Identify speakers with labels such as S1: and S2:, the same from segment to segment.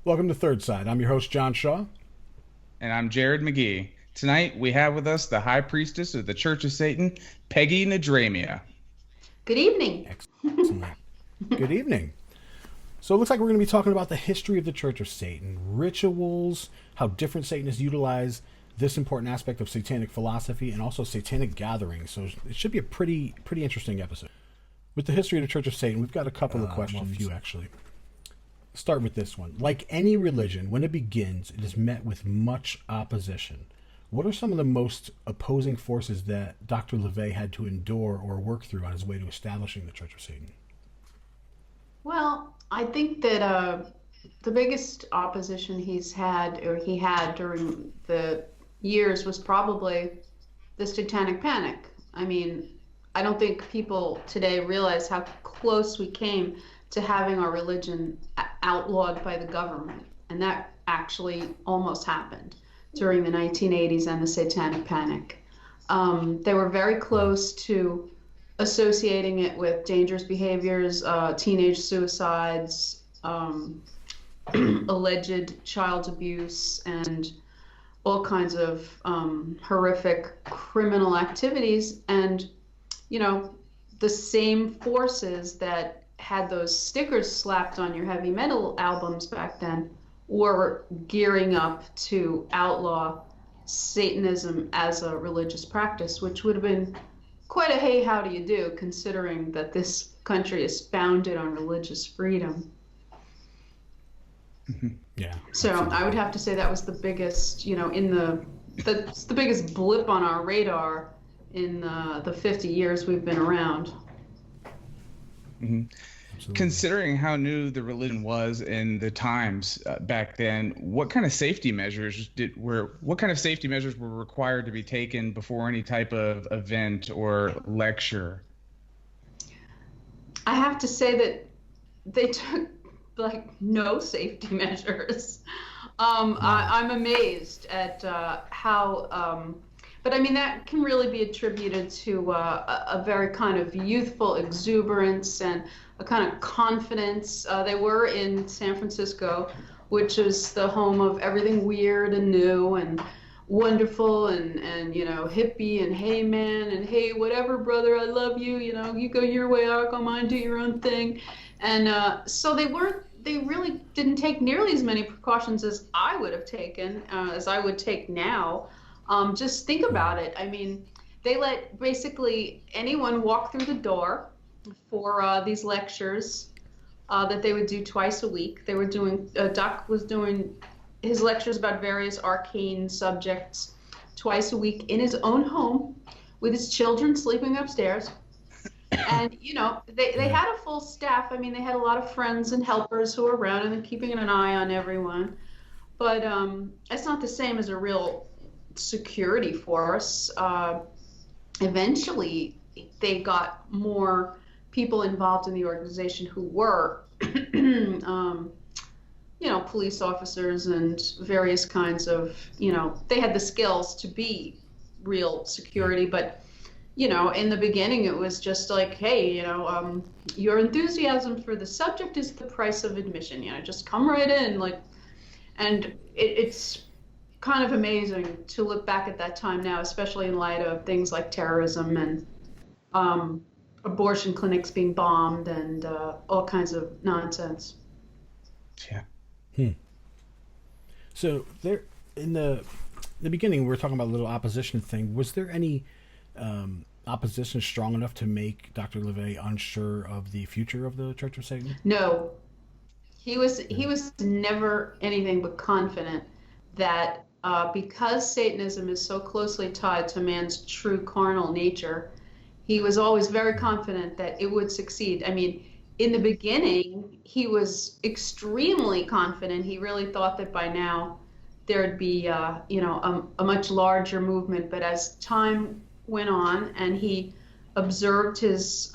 S1: Welcome to Third Side. I'm your host, John Shaw.
S2: And I'm Jared McGee. Tonight we have with us the High Priestess of the Church of Satan, Peggy Nadramia.
S3: Good evening.
S1: Excellent. Good evening. So it looks like we're going to be talking about the history of the Church of Satan, rituals, how different Satanists utilize this important aspect of satanic philosophy, and also Satanic Gatherings. So it should be a pretty interesting episode. With the history of the Church of Satan, we've got a couple of questions. A few, actually. Start with this one. Like any religion, when it begins, it is met with much opposition. What are some of the most opposing forces that Dr. LaVey had to endure or work through on his way to establishing the Church of Satan?
S3: Well, I think that the biggest opposition he had during the years was probably the Satanic Panic. I mean, I don't think people today realize how close we came to having our religion outlawed by the government. And that actually almost happened during the 1980s and the Satanic Panic. They were very close to associating it with dangerous behaviors, teenage suicides, alleged child abuse, and all kinds of horrific criminal activities. And, you know, the same forces that had those stickers slapped on your heavy metal albums back then were gearing up to outlaw Satanism as a religious practice, which would have been quite a hey, how do you do, considering that this country is founded on religious freedom.
S1: Yeah.
S3: So absolutely. I would have to say that was the biggest, that's the biggest blip on our radar in the 50 years we've been around.
S2: Mm-hmm. Considering how new the religion was in the times back then, what kind of safety measures were required to be taken before any type of event or lecture?
S3: I have to say that they took no safety measures. I'm amazed at how. But I mean, that can really be attributed to a very kind of youthful exuberance and a kind of confidence. They were in San Francisco, which is the home of everything weird and new and wonderful and hippie and hey man and hey whatever brother, I love you, you go your way, I'll go mine, do your own thing. And so they really didn't take nearly as many precautions as I would have taken, as I would take now. Just think about it. I mean, they let basically anyone walk through the door for these lectures that they would do twice a week. They were doing, Doc was doing his lectures about various arcane subjects twice a week in his own home with his children sleeping upstairs. And, they had a full staff. I mean, they had a lot of friends and helpers who were around and keeping an eye on everyone. But it's not the same as a real security force. Eventually, they got more people involved in the organization who were, police officers and various kinds of, they had the skills to be real security. But, in the beginning, it was just like, hey, your enthusiasm for the subject is the price of admission. Just come right in, and it's kind of amazing to look back at that time now, especially in light of things like terrorism and abortion clinics being bombed and all kinds of nonsense.
S2: Yeah.
S1: So there, in the beginning, we were talking about a little opposition thing. Was there any opposition strong enough to make Dr. LaVey unsure of the future of the Church of Satan?
S3: No, he was never anything but confident that because Satanism is so closely tied to man's true carnal nature, he was always very confident that it would succeed. I mean, in the beginning, he was extremely confident. He really thought that by now there'd be, a much larger movement. But as time went on and he observed his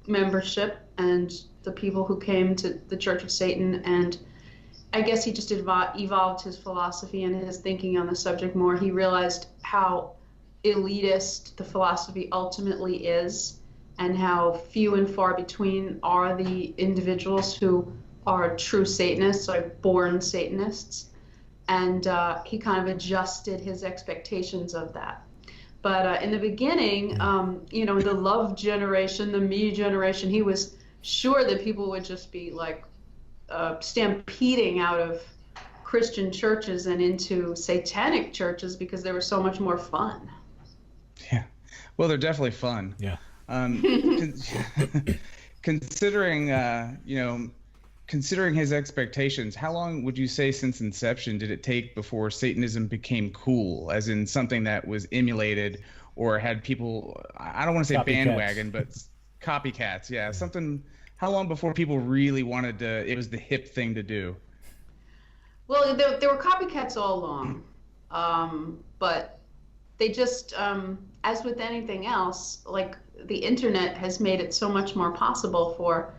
S3: membership and the people who came to the Church of Satan, and I guess he just evolved his philosophy and his thinking on the subject more. He realized how elitist the philosophy ultimately is and how few and far between are the individuals who are true Satanists, like born Satanists, and he kind of adjusted his expectations of that. But in the beginning, the love generation, the me generation, he was sure that people would just be like stampeding out of Christian churches and into Satanic churches because they were so much more fun.
S2: Yeah, well, they're definitely fun.
S1: Yeah.
S2: Considering, considering his expectations, how long would you say since inception did it take before Satanism became cool, as in something that was emulated or had people, I don't want to say bandwagon, but copycats. Yeah, something. How long before people really wanted to, it was the hip thing to do?
S3: Well, there were copycats all along, but they just, as with anything else, like the internet has made it so much more possible for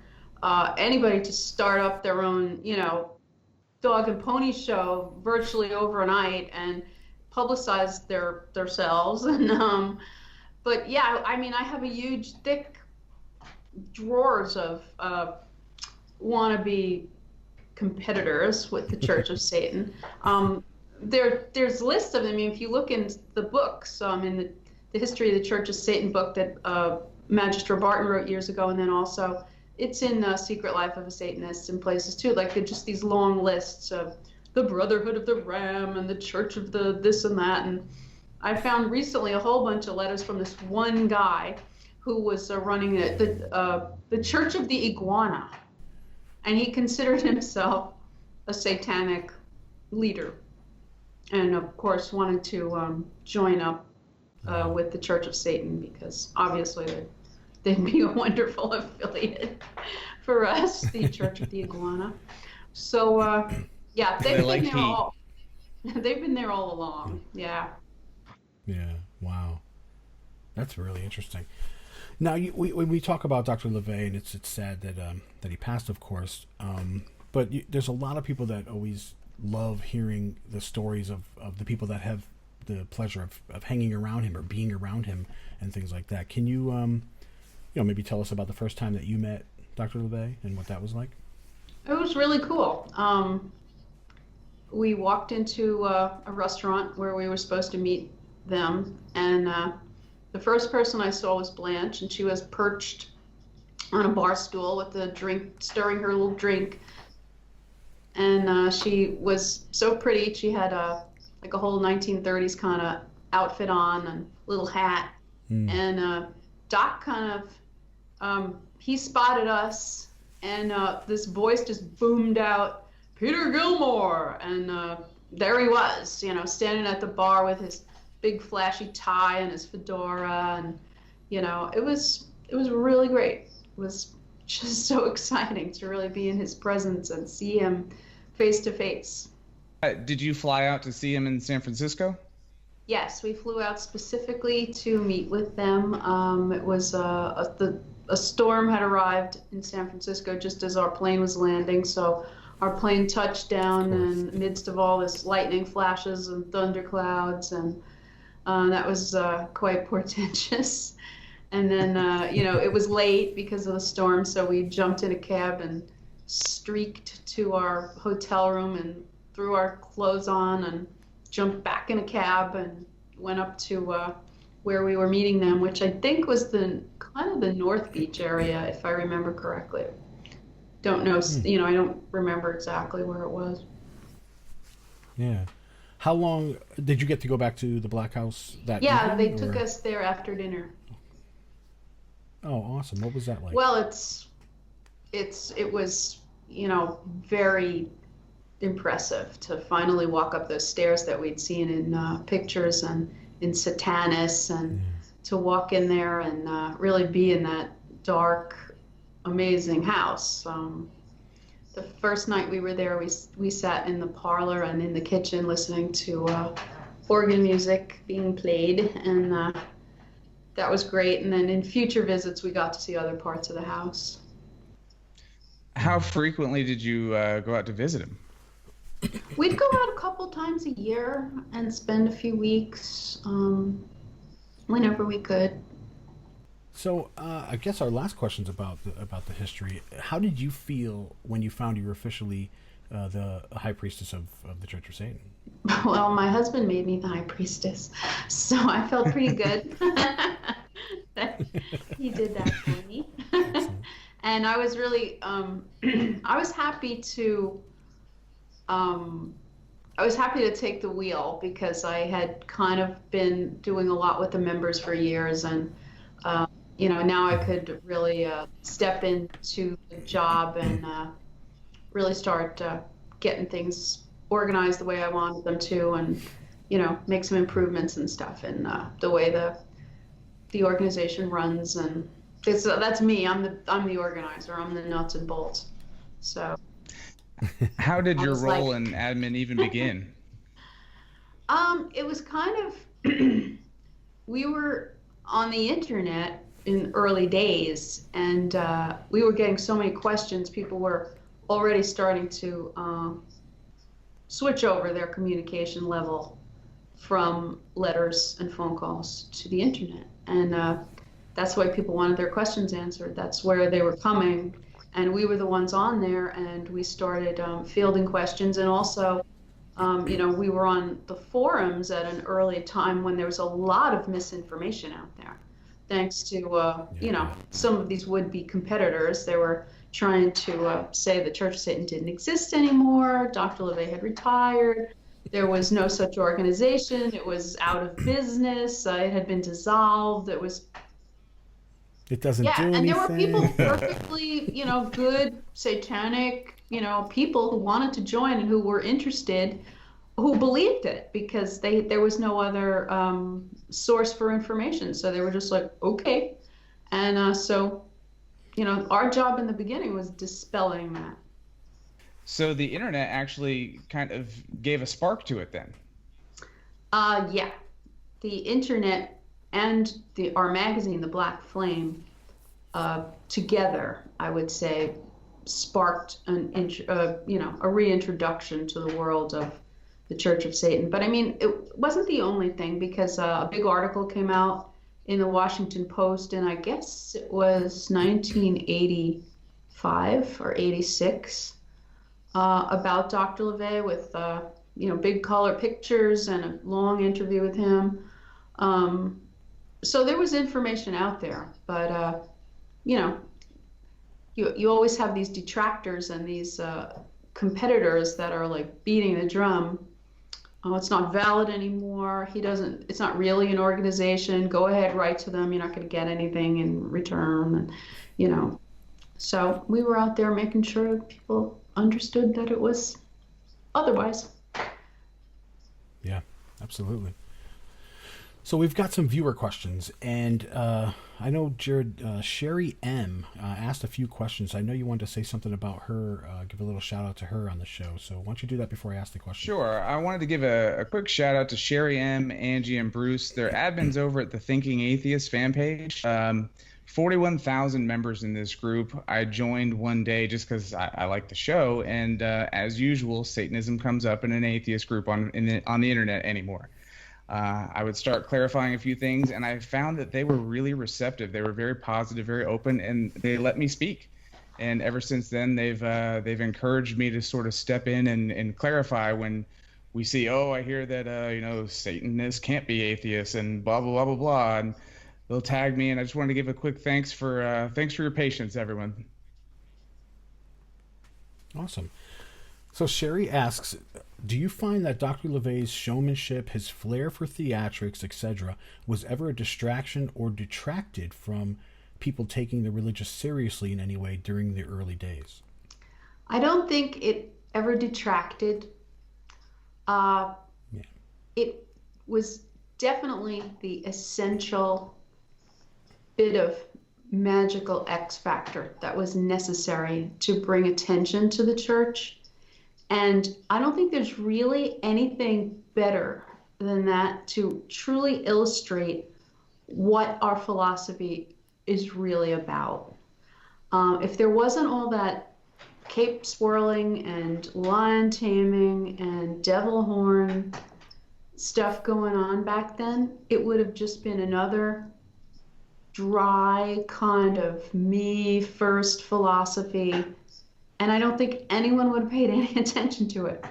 S3: anybody to start up their own, dog and pony show virtually overnight and publicize themselves. And but yeah, I mean, I have a huge, thick drawers of wannabe competitors with the Church of Satan. There's lists of them. I mean, if you look in the books, in the History of the Church of Satan book that Magistra Barton wrote years ago, and then also it's in Secret Life of a Satanist and places too. Like they're just these long lists of the Brotherhood of the Ram and the Church of the this and that. And I found recently a whole bunch of letters from this one guy who was running the Church of the Iguana, and he considered himself a satanic leader, and of course wanted to join up with the Church of Satan because obviously they'd be a wonderful affiliate for us, the Church of the Iguana. So yeah, they've been there all along. Yeah.
S1: Yeah. Wow. That's really interesting. Now, when we talk about Dr. LaVey, and it's sad that he passed, of course, but there's a lot of people that always love hearing the stories of the people that have the pleasure of hanging around him or being around him and things like that. Can you, maybe tell us about the first time that you met Dr. LaVey and what that was like?
S3: It was really cool. We walked into a restaurant where we were supposed to meet them, and the first person I saw was Blanche, and she was perched on a bar stool with a drink, stirring her little drink. And she was so pretty. She had a whole 1930s kind of outfit on and little hat. And Doc kind of, he spotted us, and this voice just boomed out, "Peter Gilmore!" And there he was, standing at the bar with his big flashy tie and his fedora, and it was really great. It was just so exciting to really be in his presence and see him face to face.
S2: Did you fly out to see him in San Francisco?
S3: Yes, we flew out specifically to meet with them. It was a storm had arrived in San Francisco just as our plane was landing, so our plane touched down in the midst of all this lightning flashes and thunderclouds, and that was quite portentous. And then, it was late because of the storm, so we jumped in a cab and streaked to our hotel room and threw our clothes on and jumped back in a cab and went up to where we were meeting them, which I think was the North Beach area, if I remember correctly. Don't know, I don't remember exactly where it was.
S1: Yeah. How long did you get to go back to the Black House that evening,
S3: they took us there after dinner.
S1: Oh, awesome. What was that like?
S3: Well, it was, very impressive to finally walk up those stairs that we'd seen in pictures and in Satanis, and to walk in there and really be in that dark, amazing house. The first night we were there, we sat in the parlor and in the kitchen listening to organ music being played, and that was great. And then in future visits, we got to see other parts of the house.
S2: How frequently did you go out to visit him?
S3: We'd go out a couple times a year and spend a few weeks whenever we could.
S1: So I guess our last question's about the history. How did you feel when you found you were officially the High Priestess of the Church of Satan?
S3: Well, my husband made me the High Priestess, so I felt pretty good that he did that for me. And I was really, I was happy to, I was happy to take the wheel because I had kind of been doing a lot with the members for years, and now I could really step into the job and really start getting things organized the way I wanted them to, and make some improvements and stuff in the way the organization runs. And that's me. I'm the organizer. I'm the nuts and bolts. So.
S2: How did your role in admin even begin?
S3: It was kind of we were on the internet in early days, and we were getting so many questions. People were already starting to switch over their communication level from letters and phone calls to the internet, and that's why people wanted their questions answered. That's where they were coming, and we were the ones on there, and we started fielding questions. And also we were on the forums at an early time when there was a lot of misinformation out there, thanks to some of these would-be competitors. They were trying to say the Church of Satan didn't exist anymore. Dr. LaVey had retired. There was no such organization. It was out of business. It had been dissolved. It
S1: doesn't do anything.
S3: And there were people perfectly, good satanic, people who wanted to join and who were interested, who believed it because there was no other source for information. So they were just like, okay. And so our job in the beginning was dispelling that.
S2: So the internet actually kind of gave a spark to it then.
S3: Yeah. The internet and our magazine, The Black Flame, together, I would say, sparked a reintroduction to the world of the Church of Satan. But I mean, it wasn't the only thing, because a big article came out in the Washington Post, and I guess it was 1985 or 86, about Dr. LaVey with big color pictures and a long interview with him. So there was information out there, but you always have these detractors and these competitors that are like beating the drum. Oh, it's not valid anymore. It's not really an organization. Go ahead, write to them. You're not going to get anything in return. And, so we were out there making sure people understood that it was otherwise.
S1: Yeah, absolutely. So we've got some viewer questions, and I know, Jared, Sherry M. Asked a few questions. I know you wanted to say something about her, give a little shout out to her on the show. So why don't you do that before I ask the question?
S2: Sure. I wanted to give a quick shout out to Sherry M., Angie, and Bruce. They're admins over at the Thinking Atheist fan page. 41,000 members in this group. I joined one day just because I like the show, and as usual, Satanism comes up in an atheist group on the internet anymore. I would start clarifying a few things, and I found that they were really receptive. They were very positive, very open, and they let me speak. And ever since then, they've encouraged me to sort of step in and clarify when we see, I hear that Satanists can't be atheists and blah blah blah blah blah, and they'll tag me. And I just wanted to give a quick thanks for your patience, everyone.
S1: Awesome. So Sherry asks, do you find that Dr. LaVey's showmanship, his flair for theatrics, etc., was ever a distraction or detracted from people taking the religious seriously in any way during the early days?
S3: I don't think it ever detracted. It was definitely the essential bit of magical X factor that was necessary to bring attention to the church. And I don't think there's really anything better than that to truly illustrate what our philosophy is really about. If there wasn't all that cape swirling and lion taming and devil horn stuff going on back then, it would have just been another dry kind of me first philosophy, and I don't think anyone would have paid any attention to it.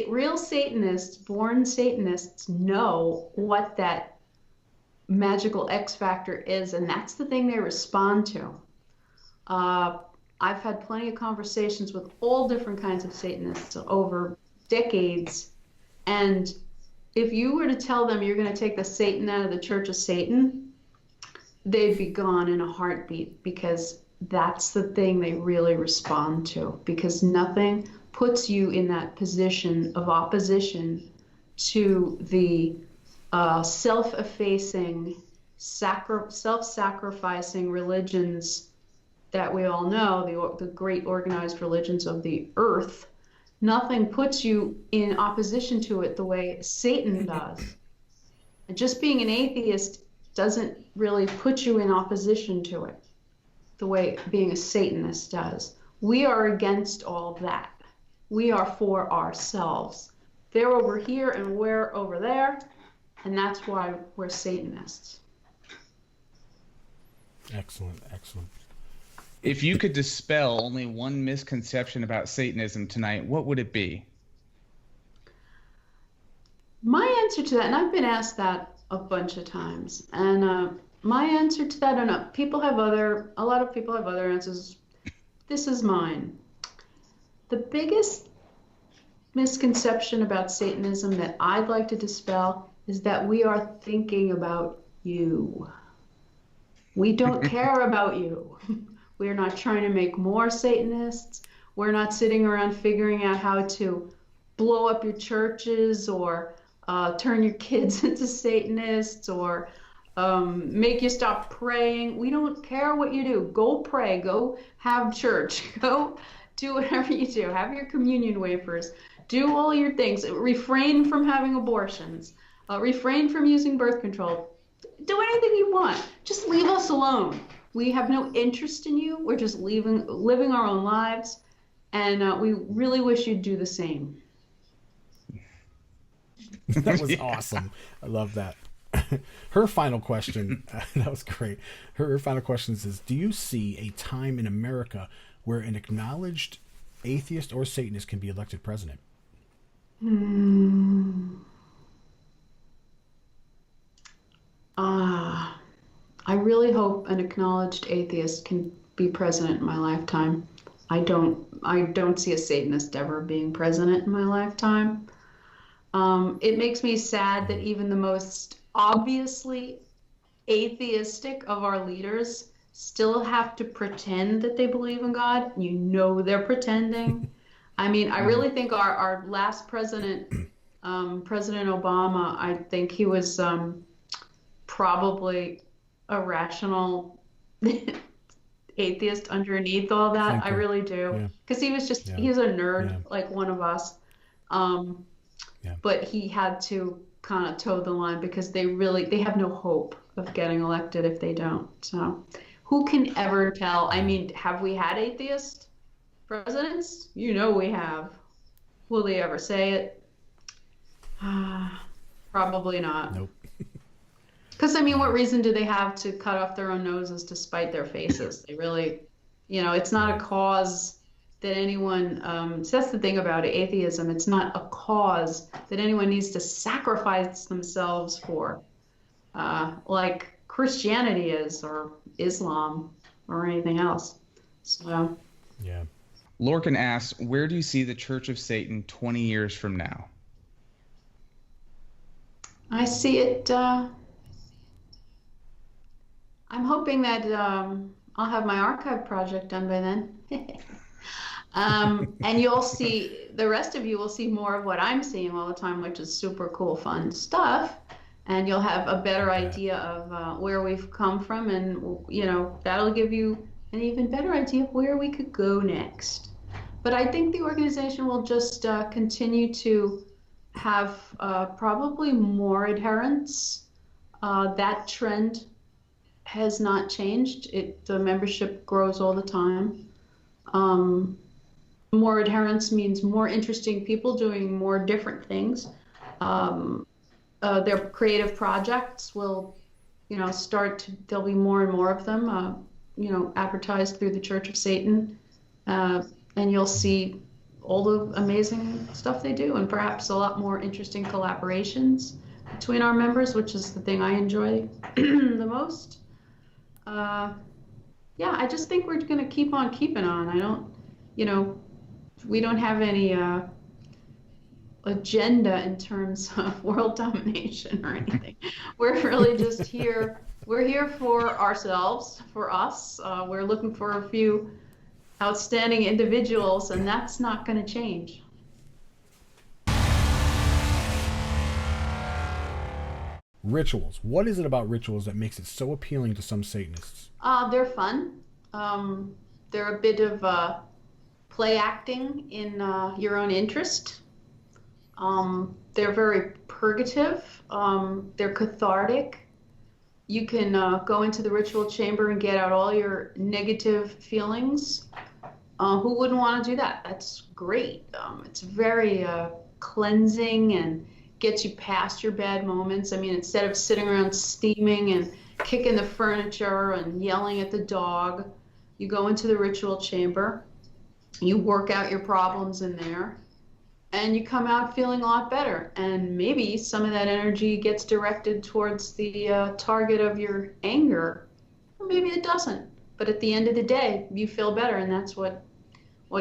S3: Real Satanists, born Satanists, know what that magical X factor is, and that's the thing they respond to. I've had plenty of conversations with all different kinds of Satanists over decades, and if you were to tell them you're going to take the Satan out of the Church of Satan, they'd be gone in a heartbeat, because that's the thing they really respond to, because nothing puts you in that position of opposition to the self-effacing, self-sacrificing religions that we all know, the great organized religions of the earth. Nothing puts you in opposition to it the way Satan does. And just being an atheist doesn't really put you in opposition to it the way being a Satanist does. We are against all that. We are for ourselves. They're over here and we're over there, and that's why we're Satanists.
S1: Excellent, excellent.
S2: If you could dispel only one misconception about Satanism tonight, what would it be?
S3: My answer to that, and I've been asked that a bunch of times, and my answer to that, I don't know, a lot of people have other answers. This is mine. The biggest misconception about Satanism that I'd like to dispel is that we are thinking about you. We don't care about you. We're not trying to make more Satanists. We're not sitting around figuring out how to blow up your churches or turn your kids into Satanists or make you stop praying. We don't care what you do. Go pray. Go have church. Go do whatever you do. Have your communion wafers. Do all your things. Refrain from having abortions. Refrain from using birth control. Do anything you want. Just leave us alone. We have no interest in you. We're just living our own lives, and we really wish you'd do the same.
S1: That was awesome. I love that. Her final question, that was great. Her final question is, do you see a time in America where an acknowledged atheist or Satanist can be elected president?
S3: I really hope an acknowledged atheist can be president in my lifetime. I don't see a Satanist ever being president in my lifetime. It makes me sad that even the most obviously atheistic of our leaders still have to pretend that they believe in God. You know they're pretending. I mean, I really think our last president, President Obama, I think he was probably a rational atheist underneath all that. I really do. Because he was just, he's a nerd like one of us. But he had to kind of toe the line because they have no hope of getting elected if they don't. So who can ever tell? I mean, have we had atheist presidents? You know we have. Will they ever say it? Probably not.
S1: Nope.
S3: Because, I mean, what reason do they have to cut off their own noses to spite their faces? They really, it's not a cause that anyone, so that's the thing about atheism. It's not a cause that anyone needs to sacrifice themselves for, like Christianity is, or Islam, or anything else. So.
S1: Yeah.
S2: Lorcan asks, where do you see the Church of Satan 20 years from now?
S3: I see it, I'm hoping that I'll have my archive project done by then. And you'll see, the rest of you will see more of what I'm seeing all the time, which is super cool, fun stuff. And you'll have a better idea of where we've come from. And, that'll give you an even better idea of where we could go next. But I think the organization will just continue to have probably more adherents. That trend has not changed. The membership grows all the time. More adherence means more interesting people doing more different things. Their creative projects will there'll be more and more of them, advertised through the Church of Satan. And you'll see all the amazing stuff they do, and perhaps a lot more interesting collaborations between our members, which is the thing I enjoy the most. Yeah, I just think we're going to keep on keeping on. We don't have any agenda in terms of world domination or anything. We're really just here. We're here for ourselves, for us. We're looking for a few outstanding individuals, and that's not going to change.
S1: Rituals. What is it about rituals that makes it so appealing to some Satanists?
S3: They're fun. They're a bit of play acting in your own interest. They're very purgative. They're cathartic. You can go into the ritual chamber and get out all your negative feelings. Who wouldn't want to do that? That's great. It's very cleansing and gets you past your bad moments. I mean, instead of sitting around steaming and kicking the furniture and yelling at the dog, you go into the ritual chamber, you work out your problems in there, and you come out feeling a lot better. And maybe some of that energy gets directed towards the target of your anger, or maybe it doesn't. But at the end of the day, you feel better, and that's what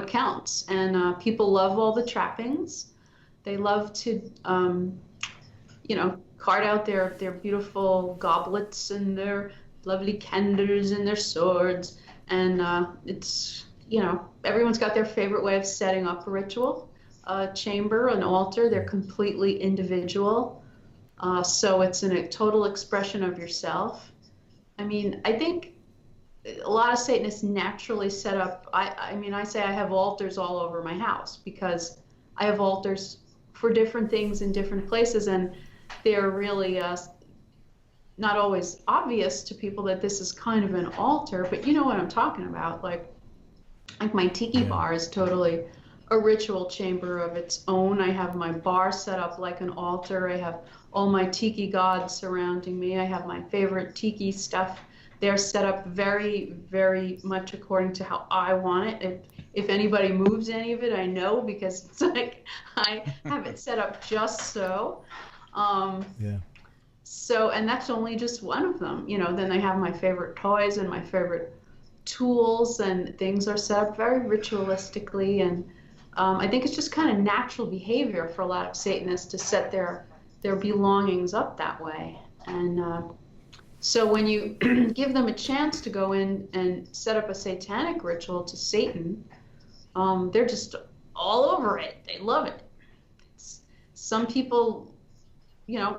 S3: counts. And people love all the trappings. They love to, cart out their beautiful goblets and their lovely candles and their swords. And it's, everyone's got their favorite way of setting up a ritual. A chamber, an altar, they're completely individual. So it's a total expression of yourself. I mean, I think a lot of Satanists naturally set up, I say I have altars all over my house because I have altars for different things in different places, and they're really not always obvious to people that this is kind of an altar, but you know what I'm talking about. Like my tiki bar is totally a ritual chamber of its own. I have my bar set up like an altar. I have all my tiki gods surrounding me. I have my favorite tiki stuff. They're set up very, very much according to how I want it. If anybody moves any of it, I know, because it's like I have it set up just so. So, and that's only just one of them. Then I have my favorite toys and my favorite tools, and things are set up very ritualistically. And I think it's just kind of natural behavior for a lot of Satanists to set their belongings up that way. And so when you give them a chance to go in and set up a satanic ritual to Satan, they're just all over it. They love it. Some people,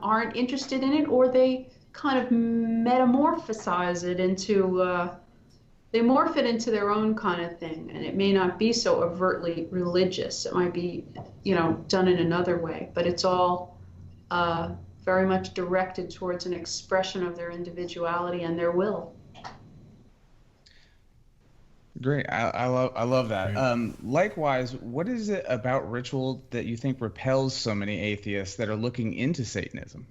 S3: aren't interested in it, or they kind of metamorphosize it into, they morph it into their own kind of thing. And it may not be so overtly religious. It might be, done in another way, but it's all very much directed towards an expression of their individuality and their will.
S2: Great. I love that. Likewise, what is it about ritual that you think repels so many atheists that are looking into Satanism?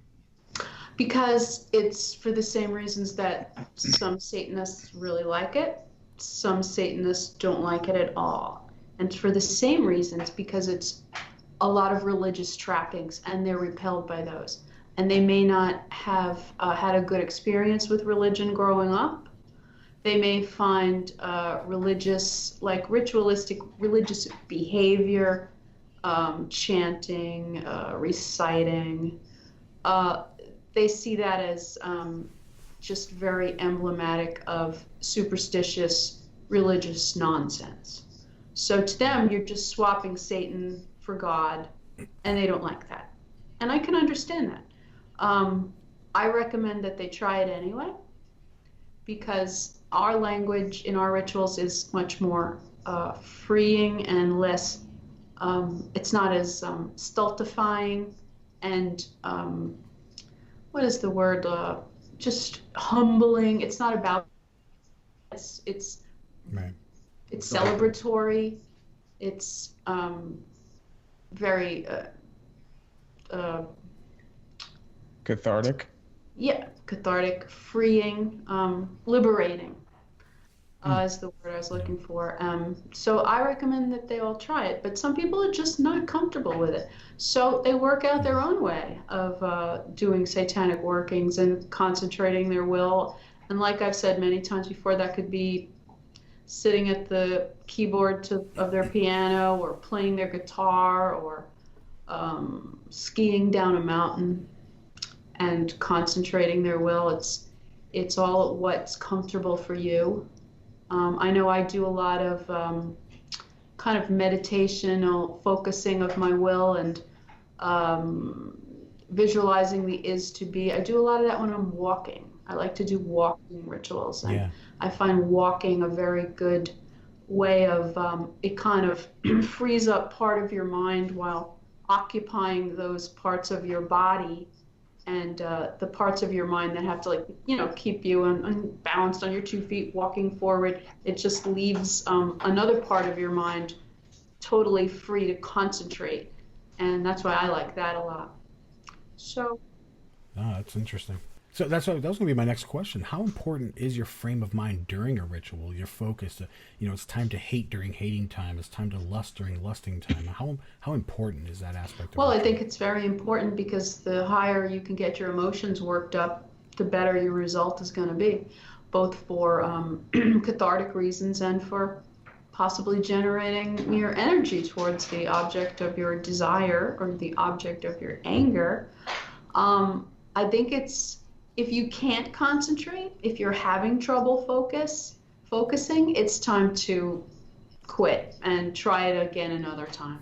S3: Because it's for the same reasons that some Satanists really like it, some Satanists don't like it at all. And for the same reasons, because it's a lot of religious trappings and they're repelled by those. And they may not have had a good experience with religion growing up. They may find ritualistic religious behavior, chanting, reciting. They see that as just very emblematic of superstitious religious nonsense. So to them, you're just swapping Satan for God, and they don't like that. And I can understand that. I recommend that they try it anyway, because our language in our rituals is much more freeing and less, it's not as stultifying and, what is the word, just humbling. It's not about, it's
S1: right.
S3: It's celebratory. It's very
S2: cathartic.
S3: yeah, cathartic, freeing, liberating. Is the word I was looking for. So I recommend that they all try it, but some people are just not comfortable with it. So they work out their own way of doing satanic workings and concentrating their will. And like I've said many times before, that could be sitting at the keyboard of their piano, or playing their guitar, or skiing down a mountain and concentrating their will. It's all what's comfortable for you. I know I do a lot of kind of meditational focusing of my will, and visualizing the is to be. I do a lot of that when I'm walking. I like to do walking rituals, and I find walking a very good way of, it kind of frees up part of your mind while occupying those parts of your body, and the parts of your mind that have to, like, keep you balanced on your 2 feet walking forward. It just leaves another part of your mind totally free to concentrate, and that's why I like that a lot. So
S1: that's interesting. So that was going to be my next question. How important is your frame of mind during a ritual? Your focus, it's time to hate during hating time. It's time to lust during lusting time. How important is that aspect of
S3: Well,
S1: ritual?
S3: I think it's very important, because the higher you can get your emotions worked up, the better your result is going to be, both for cathartic reasons and for possibly generating your energy towards the object of your desire or the object of your anger. I think if you can't concentrate, if you're having trouble focusing, it's time to quit and try it again another time.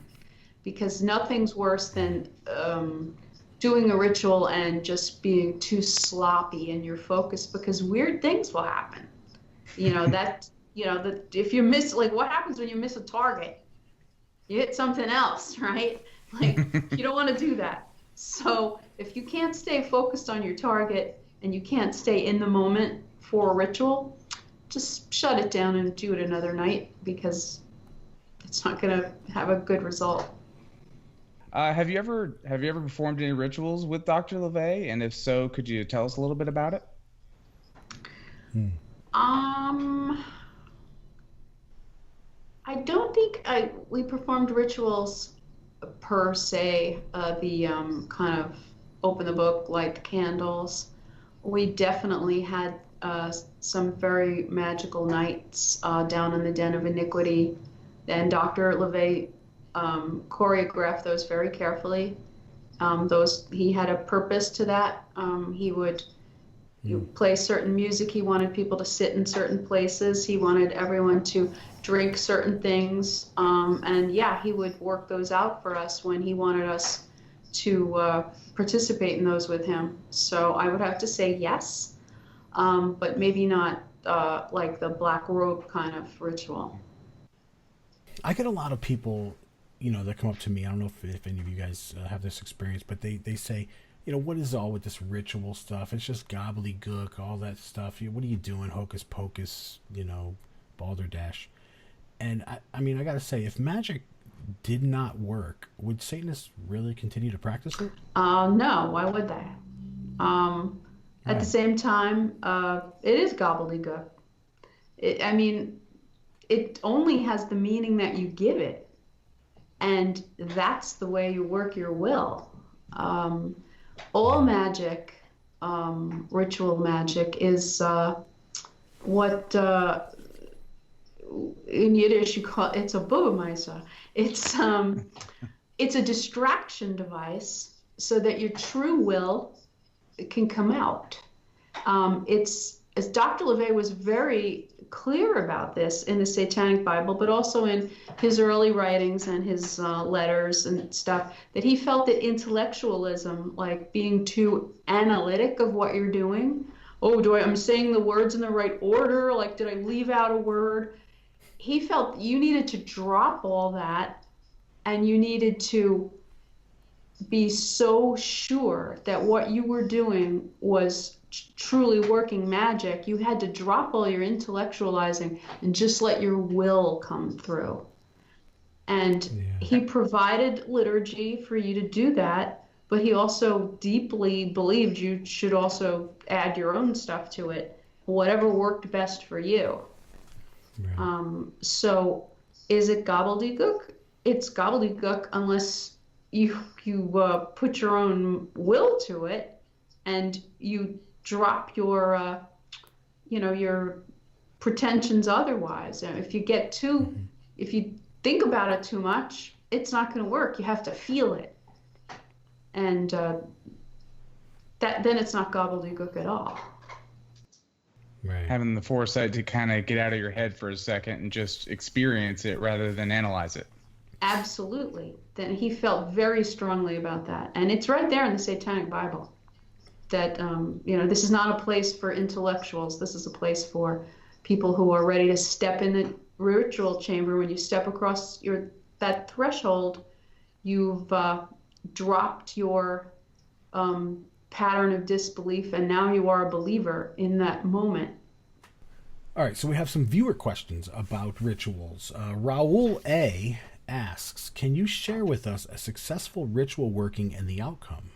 S3: Because nothing's worse than doing a ritual and just being too sloppy in your focus, because weird things will happen. If you miss, like, what happens when you miss a target? You hit something else, right? Like, you don't want to do that. So if you can't stay focused on your target, and you can't stay in the moment for a ritual, just shut it down and do it another night, because it's not going to have a good result.
S2: Have you ever performed any rituals with Dr. LaVey? And if so, could you tell us a little bit about it?
S3: I don't think we performed rituals per se, the kind of open the book, light the candles. We definitely had some very magical nights down in the Den of Iniquity, and Dr. LaVey choreographed those very carefully. He had a purpose to that. He would play certain music. He wanted people to sit in certain places. He wanted everyone to drink certain things. And he would work those out for us when he wanted us to participate in those with him. So I would have to say yes, but maybe not like the black robe kind of ritual.
S1: I get a lot of people, that come up to me. I don't know if any of you guys have this experience, but they say, what is all with this ritual stuff? It's just gobbledygook, all that stuff. What are you doing? Hocus pocus, balderdash. And I mean, I got to say, if magic did not work, would Satanists really continue to practice it?
S3: No, why would they? At the same time, it is gobbledygook. It only has the meaning that you give it, and that's the way you work your will. All magic, ritual magic, is what in Yiddish you call it's a Bubameiser. It's a distraction device so that your true will can come out. As Dr. LaVey was very clear about this in the Satanic Bible, but also in his early writings and his letters and stuff, that he felt that intellectualism, like being too analytic of what you're doing, I'm saying the words in the right order, like did I leave out a word? He felt you needed to drop all that, and you needed to be so sure that what you were doing was truly working magic. You had to drop all your intellectualizing and just let your will come through. And he provided liturgy for you to do that, but he also deeply believed you should also add your own stuff to it, whatever worked best for you.
S1: Right.
S3: So is it gobbledygook? It's gobbledygook unless you put your own will to it and you drop your your pretensions otherwise. And if you get too, if you think about it too much, it's not going to work. You have to feel it, and then it's not gobbledygook at all.
S1: Right.
S2: Having the foresight to kind of get out of your head for a second and just experience it rather than analyze it.
S3: Absolutely. Then he felt very strongly about that, and it's right there in the Satanic Bible. That this is not a place for intellectuals. This is a place for people who are ready to step in the ritual chamber. When you step across that threshold, you've dropped your pattern of disbelief, and now you are a believer in that moment.
S1: All right, so we have some viewer questions about rituals. Raul A. asks, can you share with us a successful ritual working and the outcome?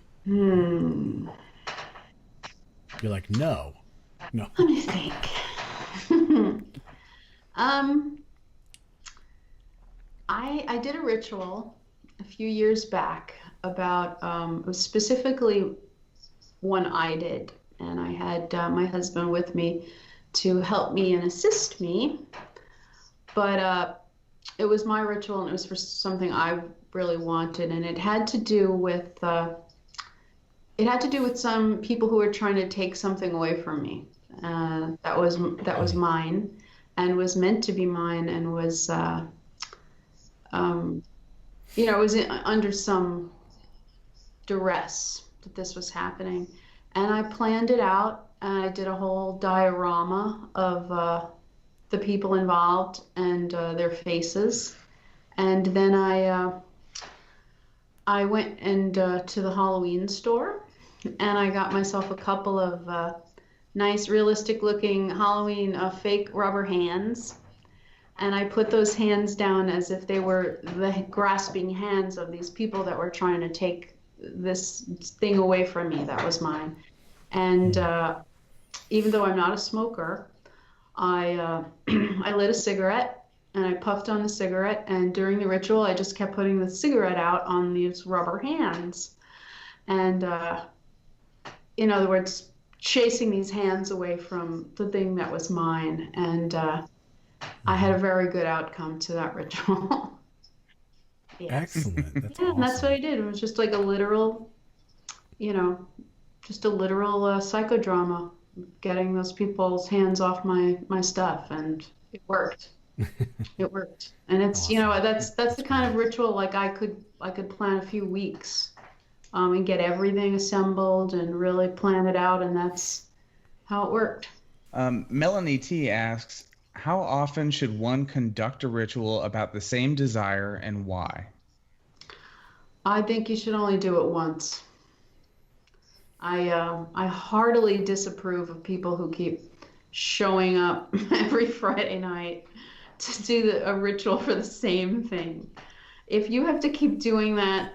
S1: You're like, no.
S3: Let me think. I did a ritual a few years back about, it was specifically one I did, and I had my husband with me to help me and assist me, but it was my ritual, and it was for something I really wanted, and it had to do with some people who were trying to take something away from me. That was mine, and was meant to be mine, and was it was under some duress that this was happening, and I planned it out, and I did a whole diorama of the people involved and their faces, and then I went to the Halloween store, and I got myself a couple of nice, realistic-looking Halloween fake rubber hands, and I put those hands down as if they were the grasping hands of these people that were trying to take this thing away from me that was mine. And even though I'm not a smoker, I lit a cigarette, and I puffed on the cigarette, and during the ritual, I just kept putting the cigarette out on these rubber hands. And in other words, chasing these hands away from the thing that was mine. And I had a very good outcome to that ritual. Yes.
S1: Excellent. That's
S3: Yeah,
S1: awesome.
S3: and that's what I did. It was just like a literal, psychodrama, getting those people's hands off my stuff, and it worked. It worked. And it's,
S1: Awesome.
S3: that's the kind of ritual like I could plan a few weeks and get everything assembled and really plan it out, and that's how it worked.
S2: Melanie T asks, how often should one conduct a ritual about the same desire, and why?
S3: I think you should only do it once. I heartily disapprove of people who keep showing up every Friday night to do a ritual for the same thing. If you have to keep doing that,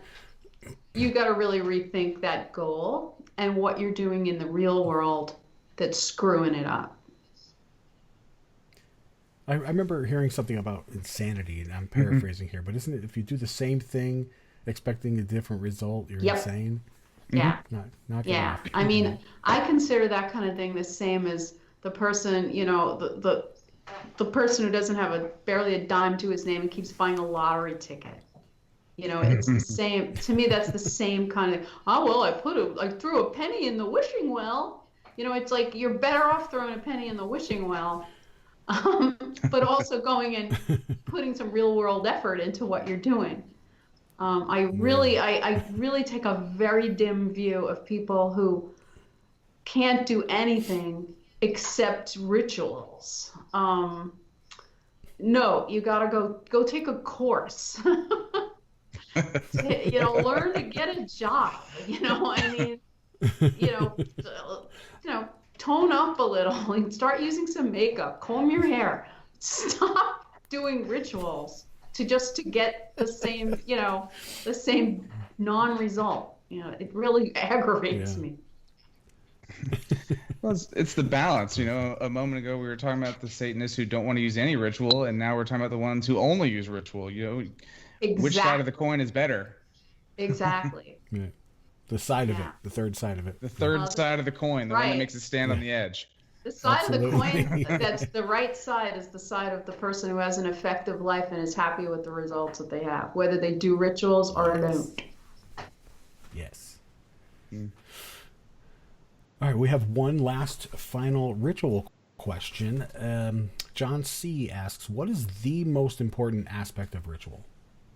S3: you got to really rethink that goal and what you're doing in the real world that's screwing it up.
S1: I remember hearing something about insanity, and I'm paraphrasing here, but isn't it if you do the same thing expecting a different result, you're insane?
S3: Yeah.
S1: Not good
S3: Yeah.
S1: enough.
S3: I mean, I consider that kind of thing the same as the person, the person who doesn't have barely a dime to his name and keeps buying a lottery ticket. It's the same. To me, that's the same kind of, I threw a penny in the wishing well. It's like you're better off throwing a penny in the wishing well, but also going and putting some real world effort into what you're doing. I really take a very dim view of people who can't do anything except rituals. No, you gotta go take a course. Learn to get a job. Tone up a little and start using some makeup. Comb your hair. Stop doing rituals to get the same non-result. it really aggravates
S1: Yeah.
S3: me.
S2: Well, it's the balance. A moment ago we were talking about the Satanists who don't want to use any ritual, and now we're talking about the ones who only use ritual. Which side of the
S3: Exactly.
S2: coin is better?
S3: Exactly.
S1: Yeah. The side of it,
S3: Yeah.
S1: the third side of it.
S2: The third side of the coin, the one that
S3: Right.
S2: makes it stand on the edge.
S3: The side of the coin
S1: Absolutely.
S3: that's the right side is the side of the person who has an effective life and is happy with the results that they have, whether they do rituals or don't.
S1: Yes.
S2: Mm.
S1: All right, we have one last final ritual question. John C. asks, what is the most important aspect of ritual?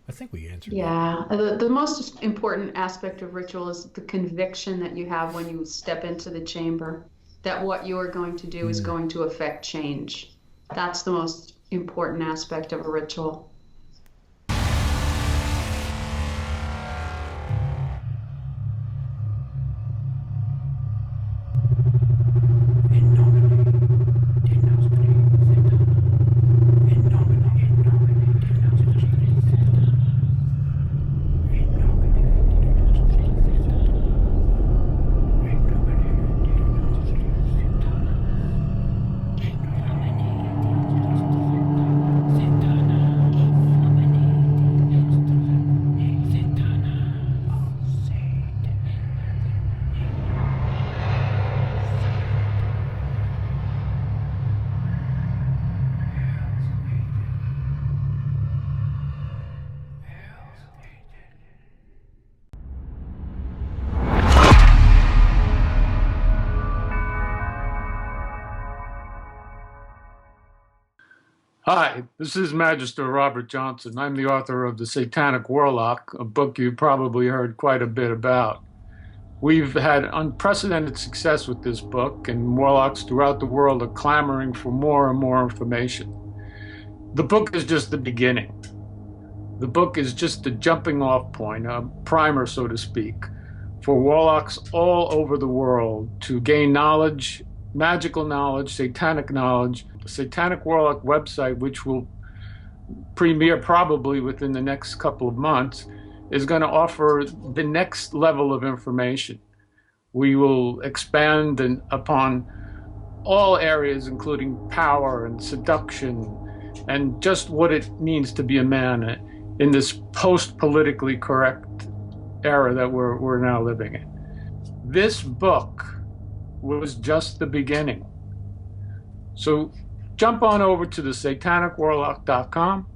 S1: I think we answered that.
S3: Yeah, the most important aspect of ritual is the conviction that you have when you step into the chamber, that what you are going to do is going to affect change. That's the most important aspect of a ritual.
S4: Hi, this is Magistra Robert Johnson. I'm the author of The Satanic Warlock, a book you probably heard quite a bit about. We've had unprecedented success with this book, and warlocks throughout the world are clamoring for more and more information. The book is just the beginning. The book is just the jumping off point, a primer, so to speak, for warlocks all over the world to gain knowledge, magical knowledge, satanic knowledge. The Satanic Warlock website, which will premiere probably within the next couple of months, is going to offer the next level of information. We will expand upon all areas, including power and seduction, and just what it means to be a man in this post-politically correct era that we're now living in. This book was just the beginning. So jump on over to the satanicwarlock.com,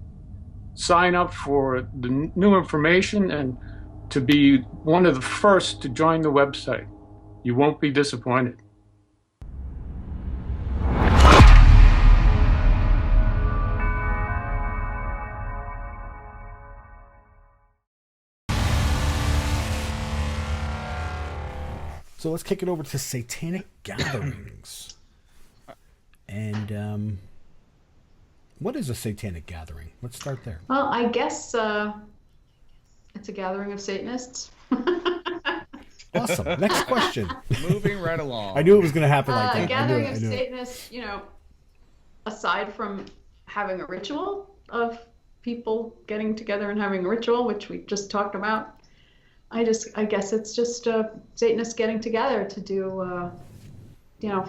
S4: sign up for the new information, and to be one of the first to join the website. You won't be disappointed.
S1: So let's kick it over to Satanic Gatherings. And what is a Satanic Gathering? Let's start there.
S3: Well, I guess it's a gathering of Satanists.
S1: Awesome. Next question.
S2: Moving right along.
S1: I knew it was going to happen like that.
S3: A gathering
S1: I
S3: of
S1: knew it.
S3: Satanists, aside from having a ritual of people getting together and having a ritual, which we just talked about, I guess it's just Satanists getting together to do,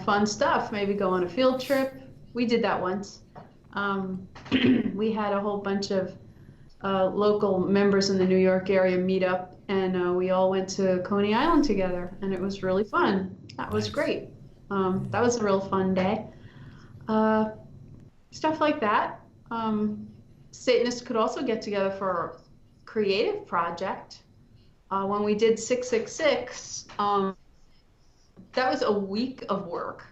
S3: fun stuff. Maybe go on a field trip. We did that once. We had a whole bunch of local members in the New York area meet up, and we all went to Coney Island together, and it was really fun. That was great. That was a real fun day. Stuff like that. Satanists could also get together for a creative project. When we did 666, that was a week of work,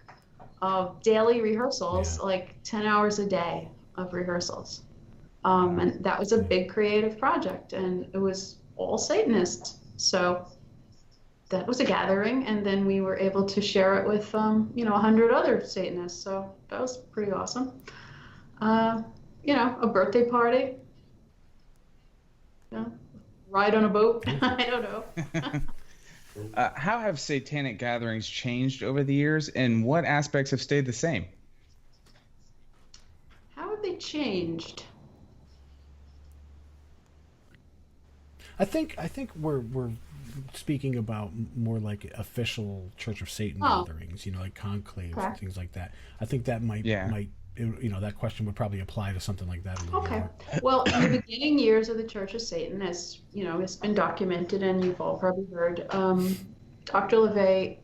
S3: of daily rehearsals, like 10 hours a day of rehearsals. And that was a big creative project, and it was all Satanists. So that was a gathering, and then we were able to share it with, 100 other Satanists. So that was pretty awesome. A birthday party, ride on a boat. I don't know.
S2: How have Satanic Gatherings changed over the years, and what aspects have stayed the same?
S3: How have they changed?
S1: I think we're speaking about more like official Church of Satan gatherings, like conclaves and things like that. I think that might that question would probably apply to something like that a little more.
S3: Well, in the beginning years of the Church of Satan, as it's been documented and you've all probably heard, Dr. LaVey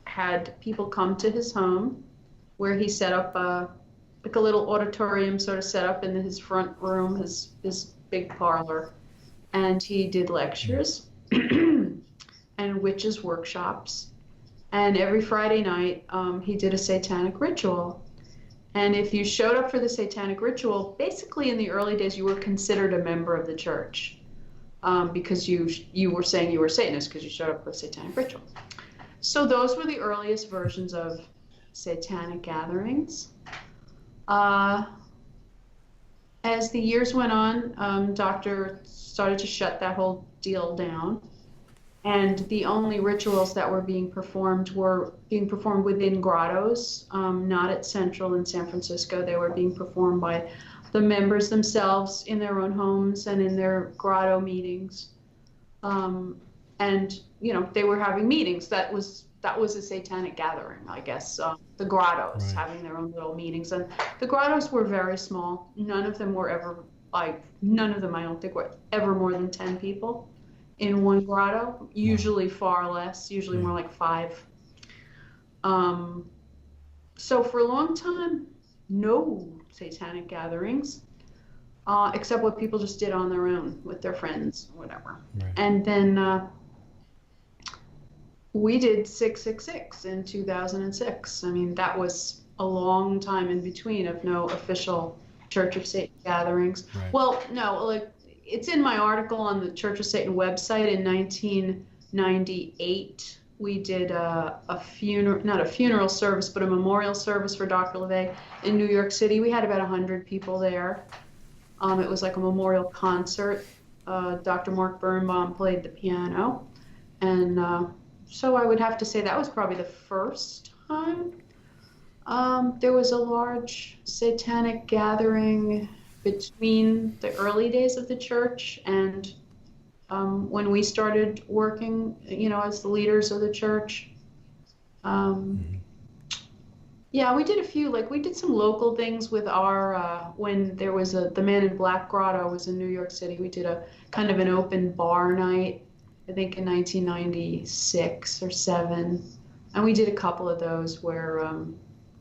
S3: had people come to his home where he set up like a little auditorium sort of set up in his front room, his big parlor, and he did lectures and witches workshops, and every Friday night he did a satanic ritual. And if you showed up for the satanic ritual, basically in the early days you were considered a member of the church, because you were saying you were Satanist because you showed up for a satanic ritual. So those were the earliest versions of satanic gatherings. As the years went on, Doctor started to shut that whole deal down, and the only rituals that were being performed within grottos, not at Central in San Francisco. They were being performed by the members themselves in their own homes and in their grotto meetings, and they were having meetings. That was a satanic gathering, I guess. The grottos having their own little meetings, and the grottos were very small. None of them, I don't think, were ever more than 10 people in one grotto. Usually far less. Usually more like 5. So for a long time, no satanic gatherings, except what people just did on their own with their friends, whatever. Right. And then we did 666 in 2006. I mean, that was a long time in between of no official Church of Satan gatherings. Right. Well, no, like it's in my article on the Church of Satan website. In 1998, we did not a funeral service, but a memorial service for Dr. LaVey in New York City. We had about 100 people there. It was like a memorial concert. Dr. Mark Birnbaum played the piano, and so I would have to say that was probably the first time there was a large satanic gathering between the early days of the church and when we started working, as the leaders of the church. Yeah, we did a few, we did some local things with our, when there was the Man in Black Grotto was in New York City. We did a kind of an open bar night, I think in 1996 or 7. And we did a couple of those where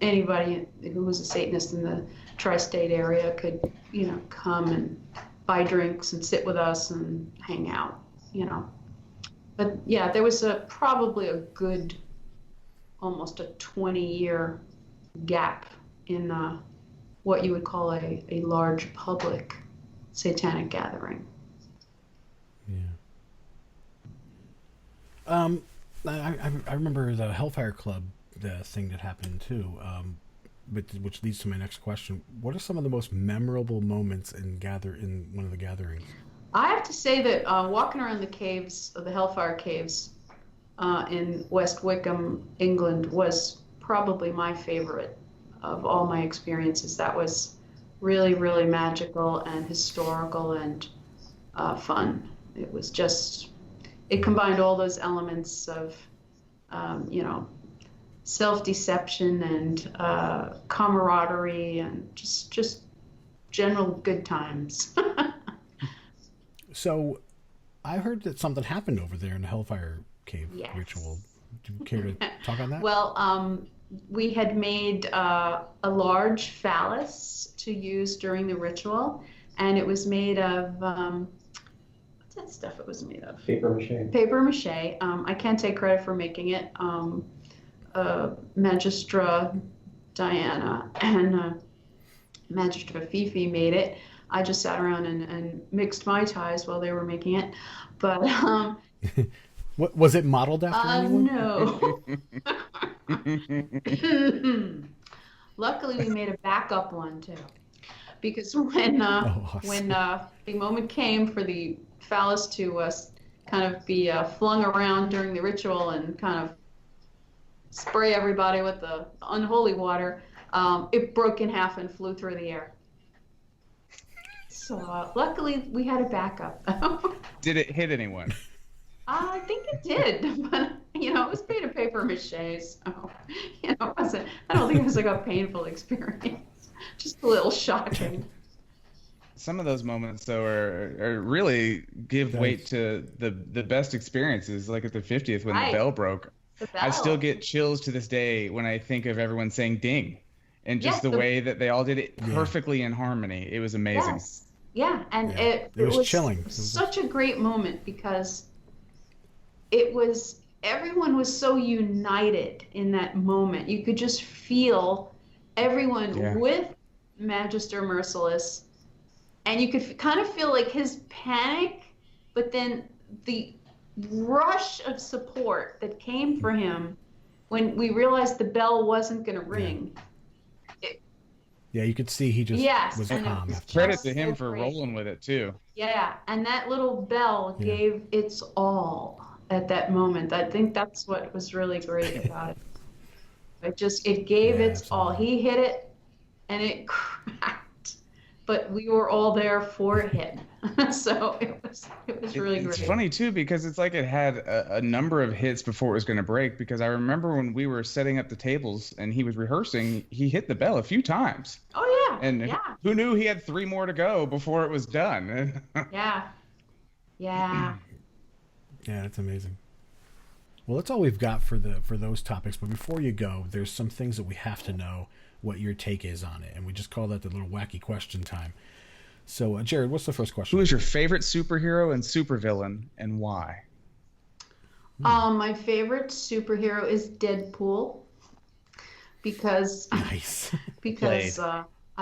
S3: anybody who was a Satanist in the tri-state area could, come and buy drinks and sit with us and hang out, But yeah, there was probably a good, almost a 20-year gap in what you would call a large public satanic gathering.
S1: Yeah. I remember the Hellfire Club, the thing that happened too, which leads to my next question. What are some of the most memorable moments in one of the gatherings?
S3: I have to say that walking around the caves, the Hellfire caves in West Wickham, England, was probably my favorite of all my experiences. That was really, really magical and historical and fun. It was just, it combined all those elements of, self-deception and camaraderie and just general good times.
S1: So I heard that something happened over there in the Hellfire Cave ritual. Do you care to talk on that?
S3: Well, we had made a large phallus to use during the ritual, and it was made of, what's that stuff it was made of?
S5: Paper mache.
S3: Paper mache. I can't take credit for making it. Magistra Diana and Magistra Fifi made it. I just sat around and mixed Mai Tais while they were making it. But
S1: what was it modeled after anyone?
S3: No. Luckily, we made a backup one too, because when the moment came for the phallus to kind of be flung around during the ritual and kind of spray everybody with the unholy water, it broke in half and flew through the air. So luckily we had a backup.
S2: Did it hit anyone?
S3: I think it did, but it was made of paper mache, so it wasn't. I don't think it was like a painful experience. Just a little shocking.
S2: Some of those moments, though, are really give weight to the best experiences, like at the 50th when the bell broke.
S3: The bell.
S2: I still get chills to this day when I think of everyone saying "ding," and just the way that they all did it perfectly in harmony. It was amazing.
S3: Yes. Yeah, and
S1: it was chilling. It was
S3: such a great moment because everyone was so united in that moment. You could just feel everyone with Magister Merciless, and you could kind of feel like his panic, but then the rush of support that came for him when we realized the bell wasn't going to ring.
S1: Yeah, you could see he just was calm.
S2: Credit to him for rolling with it too.
S3: Yeah, and that little bell gave its all at that moment. I think that's what was really great about it. It gave its all. He hit it, and it cracked, but we were all there for him. So it was really great.
S2: It's funny too because it's like it had a number of hits before it was going to break. Because I remember when we were setting up the tables and he was rehearsing, he hit the bell a few times.
S3: Oh yeah.
S2: And who knew he had 3 more to go before it was done?
S3: Yeah. Yeah,
S1: it's amazing. Well, that's all we've got for those topics. But before you go, there's some things that we have to know what your take is on it, and we just call that the little wacky question time. So, Jared, what's the first question?
S2: Who is your favorite superhero and supervillain, and why?
S3: My favorite superhero is Deadpool because I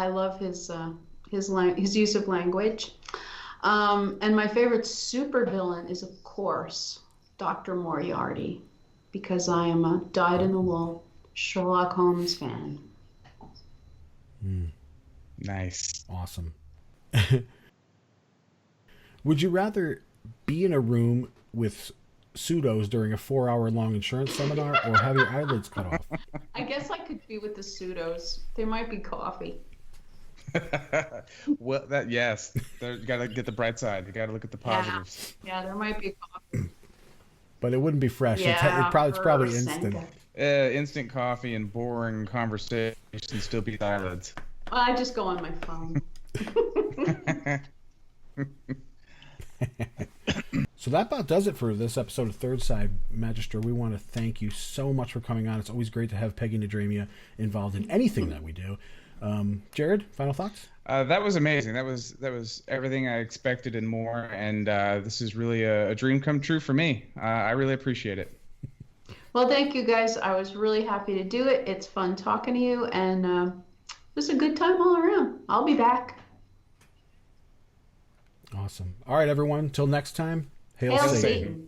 S3: love his use of language. And my favorite supervillain is, of course, Dr. Moriarty, because I am a dyed-in-the-wool Sherlock Holmes fan.
S2: Nice.
S1: Awesome. Would you rather be in a room with pseudos during a 4-hour-long insurance seminar or have your eyelids cut off?
S3: I guess I could be with the pseudos. There might be coffee.
S2: Well, you gotta get the bright side. You gotta look at the positives.
S3: Yeah, there might be coffee.
S1: But it wouldn't be fresh.
S3: Yeah,
S1: it's probably instant.
S2: Instant coffee and boring conversation still beat eyelids.
S3: Well, I just go on my phone.
S1: So that about does it for this episode of Third Side. Magistra, we want to thank you so much for coming on. It's always great to have Peggy Nadramia involved in anything that we do. Jared, final thoughts?
S2: That was amazing. That was everything I expected and more. And this is really a dream come true for me. I really appreciate it.
S3: Well, thank you guys. I was really happy to do it. It's fun talking to you, and it was a good time all around. I'll be back.
S1: Awesome. All right, everyone. Till next time. Hail Satan.